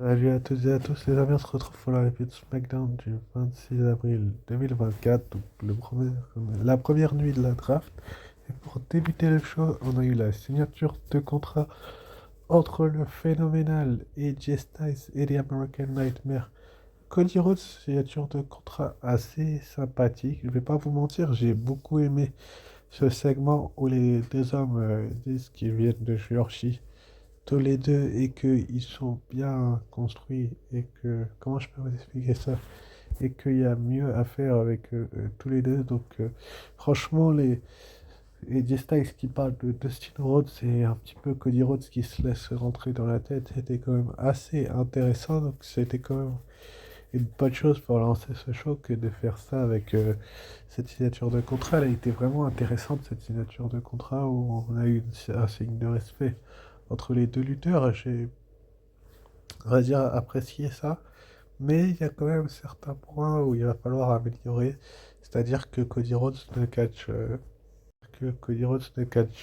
Salut à toutes et à tous, les amis, on se retrouve pour la review de SmackDown du 26 avril 2024, donc la première nuit de la draft. Et pour débuter le show, on a eu la signature de contrat entre le phénoménal AJ Styles et les American Nightmare. Cody Rhodes, signature de contrat assez sympathique. Je vais pas vous mentir, j'ai beaucoup aimé ce segment où les deux hommes disent qu'ils viennent de Géorgie tous les deux et qu'ils sont bien construits et que, comment je peux vous expliquer ça? Et qu'il y a mieux à faire avec tous les deux. Donc, franchement, les Styles qui parlent de Dustin Rhodes et un petit peu Cody Rhodes qui se laisse rentrer dans la tête, c'était quand même assez intéressant. Donc, c'était quand même une bonne chose pour lancer ce show que de faire ça avec cette signature de contrat. Elle a été vraiment intéressante, cette signature de contrat, où on a eu un signe de respect entre les deux lutteurs. J'ai, on va dire, apprécié ça. Mais il y a quand même certains points où il va falloir améliorer. C'est-à-dire que Cody Rhodes ne catch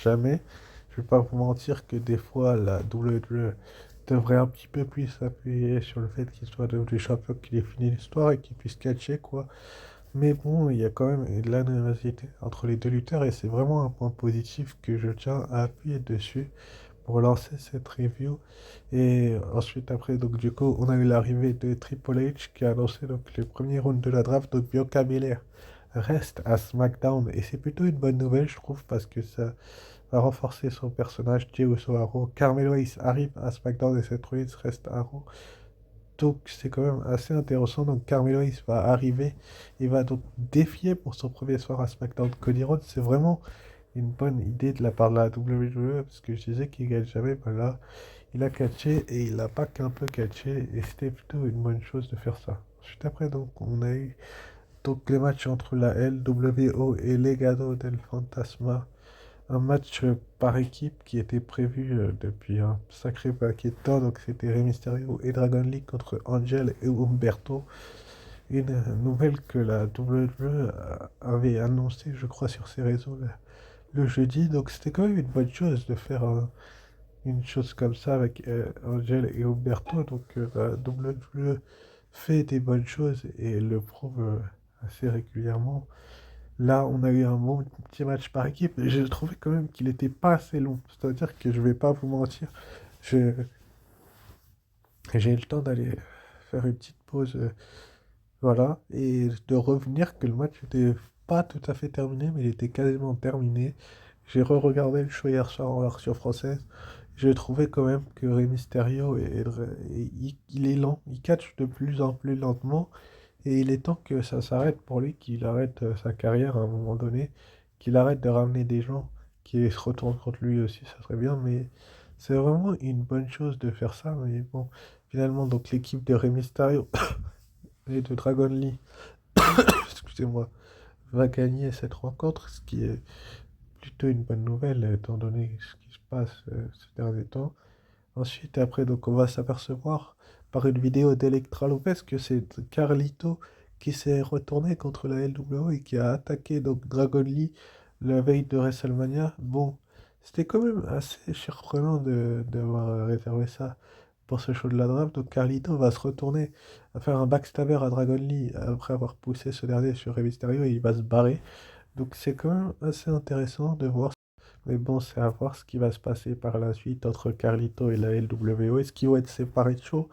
jamais. Je vais pas vous mentir que des fois la WWE devrait un petit peu plus s'appuyer sur le fait qu'il soit devenu champion, qu'il ait fini l'histoire et qu'il puisse catcher quoi. Mais bon, il y a quand même de l'animosité entre les deux lutteurs et c'est vraiment un point positif que je tiens à appuyer dessus pour lancer cette review. Et ensuite, après, donc du coup, on a eu l'arrivée de Triple H qui a annoncé donc les premiers rounds de la draft. Donc Bianca Belair reste à SmackDown et c'est plutôt une bonne nouvelle, je trouve, parce que ça va renforcer son personnage. Jey Uso à Raw, Carmelo Hayes arrive à SmackDown et Seth Rollins reste à Raw. Donc c'est quand même assez intéressant. Donc Carmelo Hayes va arriver et va donc défier pour son premier soir à SmackDown Cody Rhodes. C'est vraiment une bonne idée de la part de la WWE parce que je disais qu'il gagne jamais. Ben là, il a catché et il n'a pas qu'un peu catché et c'était plutôt une bonne chose de faire ça. Ensuite après donc on a eu donc les matchs entre la LWO et Legado del Fantasma. Un match par équipe qui était prévu depuis un sacré paquet de temps. Donc c'était Rey Mysterio et Dragon Lee contre Angel et Humberto. Une nouvelle que la WWE avait annoncée, je crois, sur ses réseaux le jeudi. Donc c'était quand même une bonne chose de faire une chose comme ça avec Angel et Humberto. Donc la WWE fait des bonnes choses et le prouve assez régulièrement. Là, on a eu un bon petit match par équipe. Et j'ai trouvé quand même qu'il n'était pas assez long. C'est-à-dire que je vais pas vous mentir. je- J'ai eu le temps d'aller faire une petite pause. Voilà. Et de revenir que le match n'était pas tout à fait terminé, mais il était quasiment terminé. J'ai re-regardé le show hier soir en version française. J'ai trouvé quand même que Rey Mysterio il est lent. Il catch de plus en plus lentement. Et il est temps que ça s'arrête pour lui, qu'il arrête sa carrière à un moment donné, qu'il arrête de ramener des gens qui se retournent contre lui aussi, ça serait bien, mais c'est vraiment une bonne chose de faire ça. Mais bon, finalement, donc l'équipe de Rey Mysterio et de Dragon Lee, excusez-moi, va gagner cette rencontre, ce qui est plutôt une bonne nouvelle, étant donné ce qui se passe ces derniers temps. Ensuite, après, donc, on va s'apercevoir par une vidéo d'Electra Lopez que c'est Carlito qui s'est retourné contre la LWO et qui a attaqué donc Dragon Lee la veille de WrestleMania. Bon, c'était quand même assez surprenant d'avoir réservé ça pour ce show de la draft. Donc Carlito va se retourner à faire un backstabber à Dragon Lee après avoir poussé ce dernier sur Rey Mysterio et il va se barrer. Donc c'est quand même assez intéressant de voir. Mais bon, c'est à voir ce qui va se passer par la suite entre Carlito et la LWO. Est-ce qu'ils vont être séparés de show?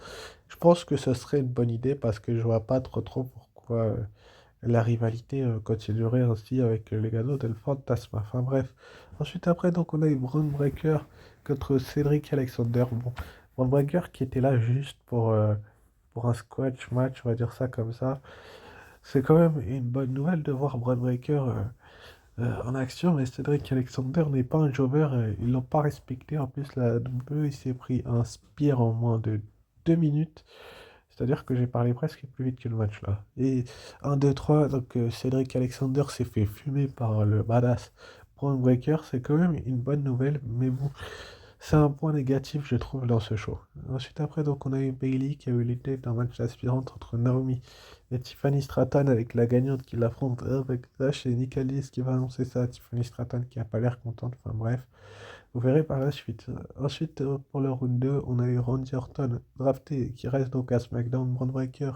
Je pense que ce serait une bonne idée parce que je vois pas trop pourquoi la rivalité continuerait ainsi avec les Legado del Fantasma. Enfin bref. Ensuite après, donc on a eu Braun Breaker contre Cedric Alexander. Bon, Braun Breaker qui était là juste pour un squash match, on va dire ça comme ça. C'est quand même une bonne nouvelle de voir Braun Breaker en action, mais Cédric Alexander n'est pas un jobber, ils l'ont pas respecté. En plus, la WWE, il s'est pris un spear en moins de 2 minutes. C'est-à-dire que j'ai parlé presque plus vite que le match là. Et un 2 3 donc Cédric Alexander s'est fait fumer par le badass Braun Breaker. C'est quand même une bonne nouvelle, mais bon, c'est un point négatif, je trouve, dans ce show. Ensuite, après, donc, on a eu Bailey qui a eu l'idée d'un match aspirante entre Naomi et Tiffany Stratton avec la gagnante qui l'affronte avec Dash et Nick Aldis qui va annoncer ça. Tiffany Stratton qui a pas l'air contente, enfin bref. Vous verrez par la suite. Ensuite, pour le round 2, on a eu Randy Orton, drafté, qui reste donc à SmackDown. Braun Breaker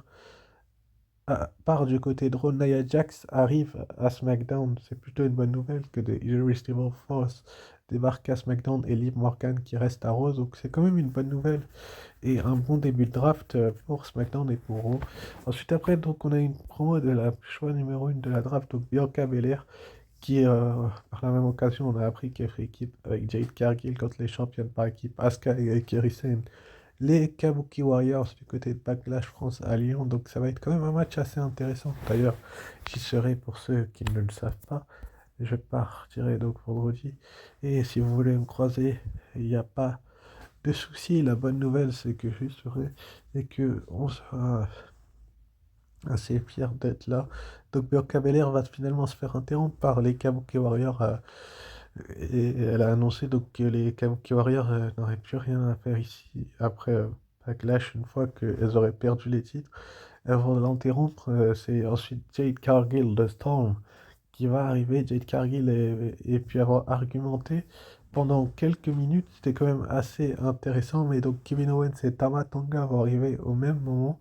part du côté de Raw. Nia Jax arrive à SmackDown. C'est plutôt une bonne nouvelle que de Irresistible Force débarque à SmackDown et Liv Morgan qui reste à Raw. Donc c'est quand même une bonne nouvelle et un bon début de draft pour SmackDown et pour Raw. Ensuite, après, donc, on a une promo de la choix numéro 1 de la draft, donc Bianca Belair, qui, par la même occasion, on a appris qu'elle fait équipe avec Jade Cargill contre les championnes par équipe, Asuka et Kairi Sane, les Kabuki Warriors du côté de Backlash France à Lyon. Donc ça va être quand même un match assez intéressant. D'ailleurs, j'y serai pour ceux qui ne le savent pas. Je partirai donc vendredi. Et si vous voulez me croiser, il n'y a pas de souci. La bonne nouvelle, c'est que j'y serai et que on sera assez fiers d'être là. Donc Bianca Belair va finalement se faire interrompre par les Kabuki Warriors. Et elle a annoncé donc que les Kabuki Warriors n'auraient plus rien à faire ici après Backlash une fois qu'elles auraient perdu les titres. Elles vont l'interrompre. C'est ensuite Jade Cargill de Storm qui va arriver. Jade Cargill et puis avoir argumenté pendant quelques minutes. C'était quand même assez intéressant. Mais donc Kevin Owens et Tama Tonga vont arriver au même moment.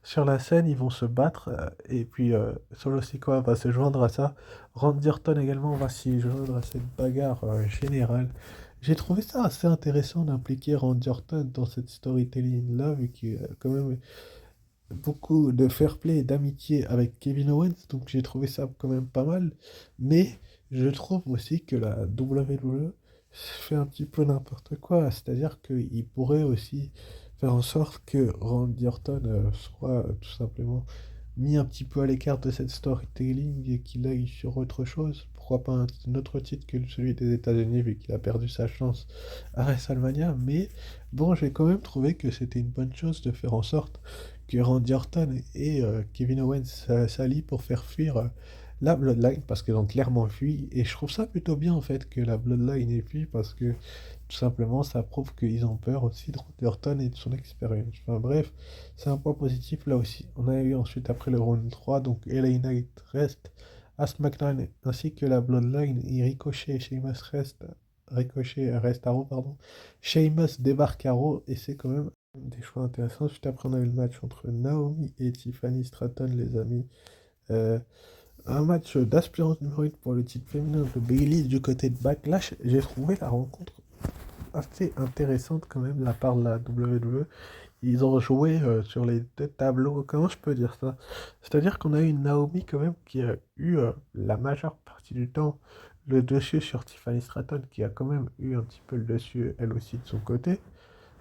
Sur la scène, ils vont se battre et puis Solo Sikoa va se joindre à ça. Randy Orton également va s'y joindre à cette bagarre générale. J'ai trouvé ça assez intéressant d'impliquer Randy Orton dans cette storytelling-là, vu qu'il y a quand même beaucoup de fair play et d'amitié avec Kevin Owens, donc j'ai trouvé ça quand même pas mal. Mais je trouve aussi que la WWE fait un petit peu n'importe quoi, c'est-à-dire qu'il pourrait aussi faire en sorte que Randy Orton soit tout simplement mis un petit peu à l'écart de cette storytelling et qu'il aille sur autre chose. Pourquoi pas un autre titre que celui des États-Unis, vu qu'il a perdu sa chance à WrestleMania. Mais bon, j'ai quand même trouvé que c'était une bonne chose de faire en sorte que Randy Orton et Kevin Owens s'allient pour faire fuir la Bloodline, parce qu'ils ont clairement fui. Et je trouve ça plutôt bien en fait que la Bloodline ait fui, parce que tout simplement ça prouve qu'ils ont peur aussi de Randy Orton et de son expérience. Enfin bref, c'est un point positif là aussi. On a eu ensuite après le round 3, donc LA Knight reste à SmackDown ainsi que la Bloodline et Ricochet et Sheamus reste à Raw, pardon. Sheamus débarque à Raw et c'est quand même des choix intéressants. Juste après, on a eu le match entre Naomi et Tiffany Stratton, les amis. Euh, un match d'aspirante numéro 1 pour le titre féminin de Bayley du côté de Backlash. J'ai trouvé la rencontre assez intéressante quand même de la part de la WWE. Ils ont joué sur les deux tableaux. Comment je peux dire ça? C'est-à-dire qu'on a eu une Naomi quand même qui a eu la majeure partie du temps le dessus sur Tiffany Stratton, qui a quand même eu un petit peu le dessus elle aussi de son côté.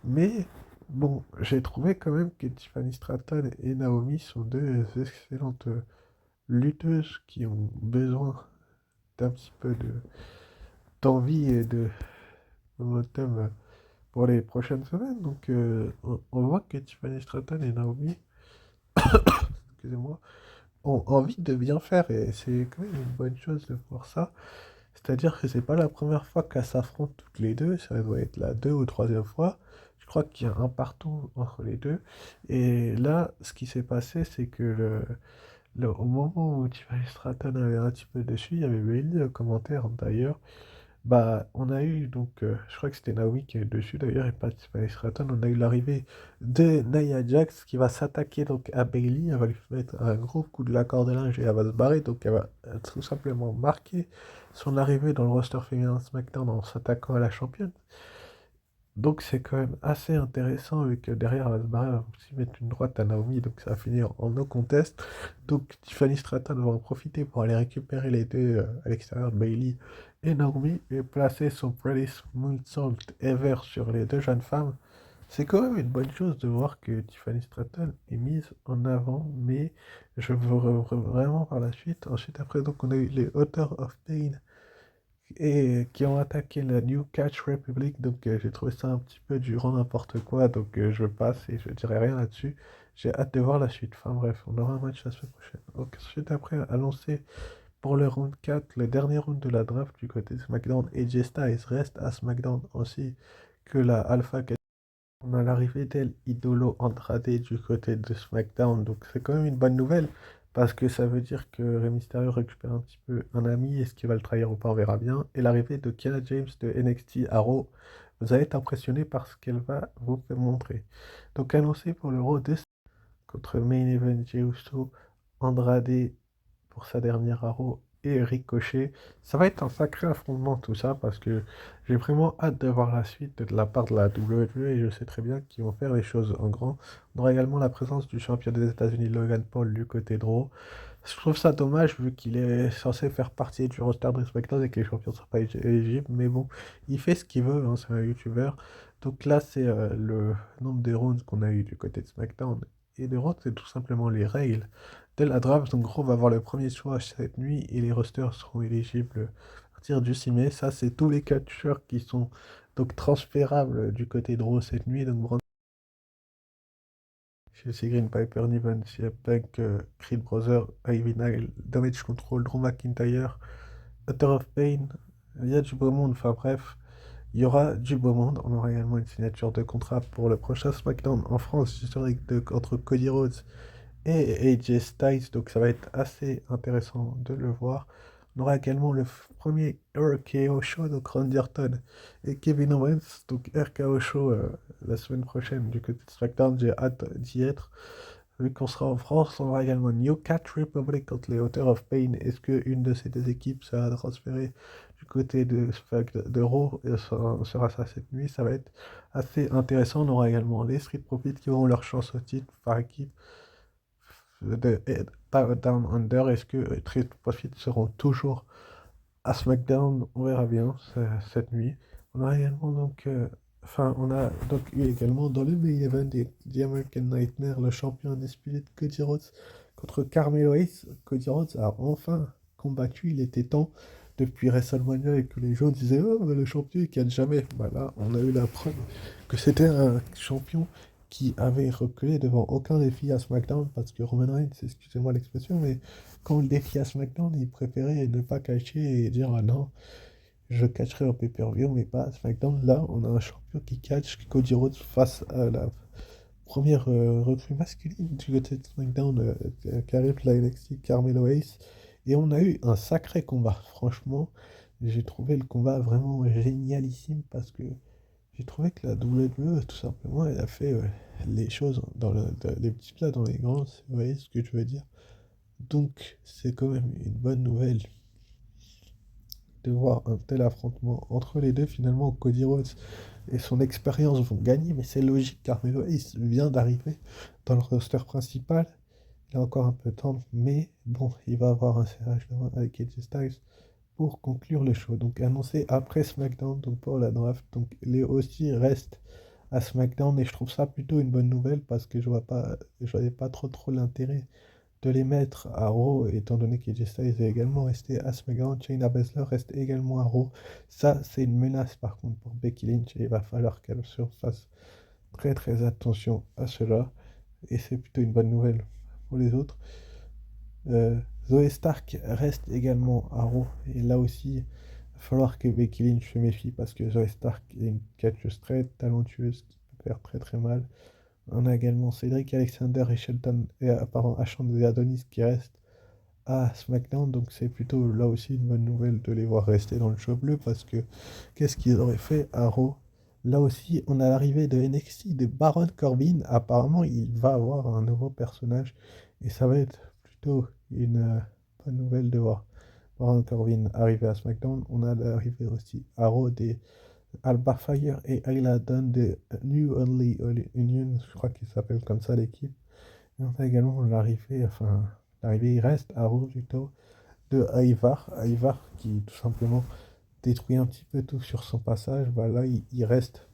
Mais bon, j'ai trouvé quand même que Tiffany Stratton et Naomi sont deux excellentes lutteuses qui ont besoin d'un petit peu d'envie et de momentum pour les prochaines semaines. Donc on voit que Tiffany Stratton et Naomi, excusez-moi, ont envie de bien faire et c'est quand même une bonne chose de voir ça. C'est-à-dire que c'est pas la première fois qu'elles s'affrontent toutes les deux, ça doit être la deux ou troisième fois. Je crois qu'il y a un partout entre les deux. Et là, ce qui s'est passé, c'est que au moment où Tiffany Stratton avait un petit peu dessus, il y avait Bailey le commentaire d'ailleurs. Bah, on a eu donc, je crois que c'était Naomi qui est dessus d'ailleurs, et pas Tiffany Stratton. On a eu l'arrivée de Nia Jax qui va s'attaquer donc à Bailey. Elle va lui mettre un gros coup de la corde à linge et elle va se barrer. Donc, elle va tout simplement marquer son arrivée dans le roster féminin SmackDown en s'attaquant à la championne. Donc, c'est quand même assez intéressant vu que derrière, elle va se barrer, elle va aussi mettre une droite à Naomi. Donc, ça va finir en no contest. Donc, Tiffany Stratton va en profiter pour aller récupérer les deux à l'extérieur de Bailey et Naomi et placer son Prettiest Moonsault Ever sur les deux jeunes femmes. C'est quand même une bonne chose de voir que Tiffany Stratton est mise en avant, mais je veux vraiment par la suite. Ensuite, après, donc, on a eu les Authors of Pain et qui ont attaqué la New Catch Republic. Donc, j'ai trouvé ça un petit peu du grand n'importe quoi. Donc, je passe et je dirai rien là-dessus. J'ai hâte de voir la suite. Enfin, bref, on aura un match la semaine prochaine. Donc, ensuite, après, annoncé pour le round 4, le dernier round de la draft du côté de SmackDown, AJ Styles reste à SmackDown ainsi que la Alpha Academy. On a l'arrivée d'El Idolo Andrade du côté de SmackDown, donc c'est quand même une bonne nouvelle parce que ça veut dire que Rey Mysterio récupère un petit peu un ami, est-ce qu'il va le trahir ou pas, on verra bien. Et l'arrivée de Kiana James de NXT à Raw, vous allez être impressionné par ce qu'elle va vous montrer. Donc annoncé pour le Raw contre Main Event Jey Uso, Andrade pour sa dernière Raw et Ricochet. Ça va être un sacré affrontement tout ça parce que j'ai vraiment hâte de voir la suite de la part de la WWE et je sais très bien qu'ils vont faire les choses en grand. On aura également la présence du champion des États-Unis Logan Paul du côté de Raw. Je trouve ça dommage vu qu'il est censé faire partie du roster de SmackDown et que les champions ne sont pas éligibles, mais bon, il fait ce qu'il veut, hein, c'est un YouTuber. Donc là, c'est le nombre de rounds qu'on a eu du côté de SmackDown et de Raw, c'est tout simplement les règles de la draft. Donc Raw va avoir le premier choix cette nuit et les rosters seront éligibles à partir du 6 mai. Ça, c'est tous les catcheurs qui sont donc transférables du côté de Raw cette nuit. Donc Chelsea Green, Piper Niven, CM Punk, Creed Brothers, Ivy Nile, Damage Control, Drew McIntyre, Author of Pain, il y a du beau monde, enfin bref, il y aura du beau monde. On aura également une signature de contrat pour le prochain SmackDown en France, historique entre Cody Rhodes et AJ Styles, donc ça va être assez intéressant de le voir. On aura également le premier RKO Show, donc Randy Orton et Kevin Owens, donc RKO Show la semaine prochaine du côté de SmackDown, j'ai hâte d'y être. Vu qu'on sera en France, on aura également New Cat Republic contre les Authors of Pain. Est-ce qu'une de ces deux équipes sera transférée du côté de Raw et sera ça cette nuit? Ça va être assez intéressant. On aura également les Street Profits qui auront leur chance au titre par équipe Down Under. Est-ce que Street Profits seront toujours à SmackDown? On verra bien cette nuit. On a également donc, on a donc eu également dans le main event The American Nightmare le champion indisputé Cody Rhodes contre Carmelo Hayes. Cody Rhodes a enfin combattu, il était temps depuis WrestleMania et que les gens disaient oh mais le champion il gagne jamais. Voilà, on a eu la preuve que c'était un champion qui avait reculé devant aucun défi à SmackDown parce que Roman Reigns, excusez-moi l'expression, mais quand le défi à SmackDown, il préférait ne pas catcher et dire ah non, je catcherai au pay-per-view, mais pas à SmackDown. Là, on a un champion qui catch Cody Rhodes face à la première recrue masculine du côté de SmackDown qui arrive la NXT, Carmelo Hayes. Et on a eu un sacré combat. Franchement, j'ai trouvé le combat vraiment génialissime parce que j'ai trouvé que la WWE, tout simplement, elle a fait les choses les petits plats dans les grands, si vous voyez ce que je veux dire. Donc, c'est quand même une bonne nouvelle de voir un tel affrontement entre les deux. Finalement, Cody Rhodes et son expérience vont gagner, mais c'est logique, Carmelo Hayes vient d'arriver dans le roster principal. Il a encore un peu de temps, mais bon, il va avoir un serrage de main avec AJ Styles pour conclure le show. Donc annoncé après SmackDown, donc pour la draft. Donc les aussi restent à SmackDown et je trouve ça plutôt une bonne nouvelle parce que je voyais pas trop l'intérêt de les mettre à Raw, étant donné qu'AJ Styles est également resté à SmackDown, Shayna Baszler reste également à Raw. Ça, c'est une menace par contre pour Becky Lynch et il va falloir qu'elle fasse très attention à cela. Et c'est plutôt une bonne nouvelle pour les autres. Zoe Stark reste également à Raw et là aussi, il va falloir que Becky Lynch se méfie parce que Zoe Stark est une catcheuse très talentueuse qui peut faire très mal. On a également Cédric Alexander et Shelton, Ashton et Adonis qui restent à SmackDown. Donc c'est plutôt là aussi une bonne nouvelle de les voir rester dans le show bleu parce que qu'est-ce qu'ils auraient fait à Raw? Là aussi, on a l'arrivée de NXT de Baron Corbin. Apparemment, il va avoir un nouveau personnage et ça va être plutôt une bonne nouvelle de voir Baron Corbin arriver à SmackDown. On a l'arrivée aussi à Raw des Alba Fire et Ayla Dunn de New Only Union, je crois qu'il s'appelle comme ça l'équipe. Et on a également l'arrivée, il reste à Raw plutôt, de Ivar qui tout simplement détruit un petit peu tout sur son passage. Bah là, il reste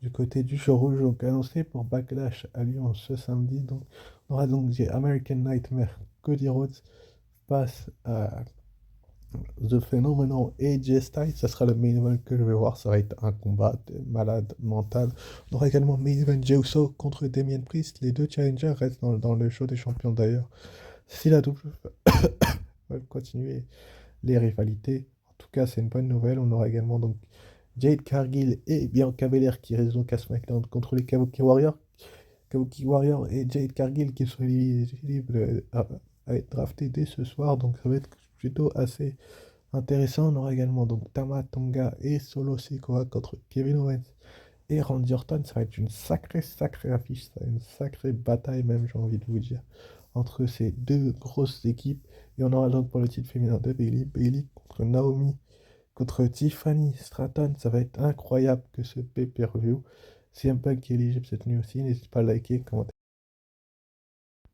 du côté du show rouge, donc annoncé pour Backlash à Lyon ce samedi. Donc, on aura donc The American Nightmare, Cody Rhodes passe à The Phenomenal AJ Styles, ça sera le main event que je vais voir, ça va être un combat de malade mental. On aura également main event Jey Uso contre Damien Priest, les deux challengers restent dans le show des champions d'ailleurs. Si la double va continuer les rivalités, en tout cas c'est une bonne nouvelle. On aura également donc Jade Cargill et Bianca Belair qui restent donc à SmackDown contre les Kabuki Warriors. Kabuki Warriors et Jade Cargill qui sont éligibles à être draftée dès ce soir, donc ça va être plutôt assez intéressant. On aura également donc Tama Tonga et Solo Sikoa contre Kevin Owens et Randy Orton. Ça va être une sacrée affiche, ça va être une sacrée bataille même, j'ai envie de vous dire, entre ces deux grosses équipes. Et on aura donc pour le titre féminin de Bailey contre Naomi, contre Tiffany Stratton. Ça va être incroyable que ce pay-per-view. CM Punk qui est éligible cette nuit aussi, n'hésitez pas à liker, commenter.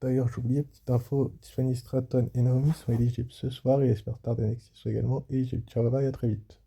D'ailleurs, j'oubliais, petite info, Tiffany Stratton et Naomi sont éligibles ce soir et les superstars d'NXT sont également éligibles. Ciao, bye bye, à très vite.